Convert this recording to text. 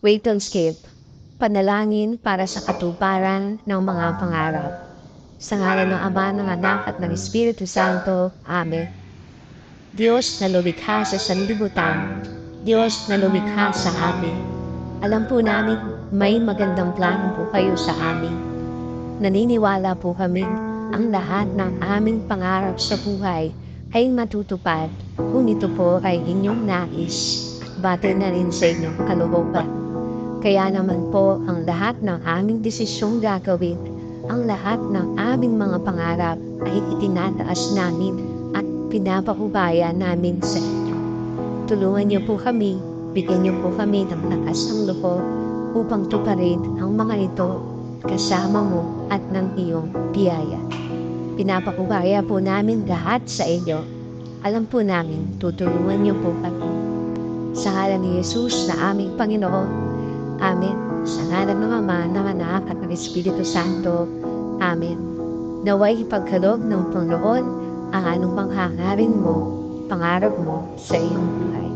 Wait and skip. Panalangin para sa katuparan ng mga pangarap. Sa ngalan ng Ama, ng Anak at ng Espiritu Santo. Amen. Diyos na lumikha sa sanlibutan, Diyos na lumikha sa amin. Alam po namin may magandang plano po kayo sa amin. Naniniwala po kami ang lahat ng aming pangarap sa buhay ay matutupad kung ito po ay inyong nais at batay na rin sa inyong kalooban. Kaya naman po ang lahat ng aming desisyong gagawin, ang lahat ng aming mga pangarap ay itinataas namin at pinapahubaya namin sa inyo. Tulungan niyo po kami, bigyan niyo po kami ng lakas ng loob upang tuparin ang mga ito kasama mo at ng iyong biyaya. Pinapahubaya po namin lahat sa inyo. Alam po namin, tutulungan niyo po kami. Sa ngalan ni Jesus na aming Panginoon. Amen. Sa ngalan ng Ama, ng Anak at ng Espiritu Santo. Amen. Naway ipagkaloob ng Panginoon ang anumang hangarin mo, pangarap mo sa iyong buhay.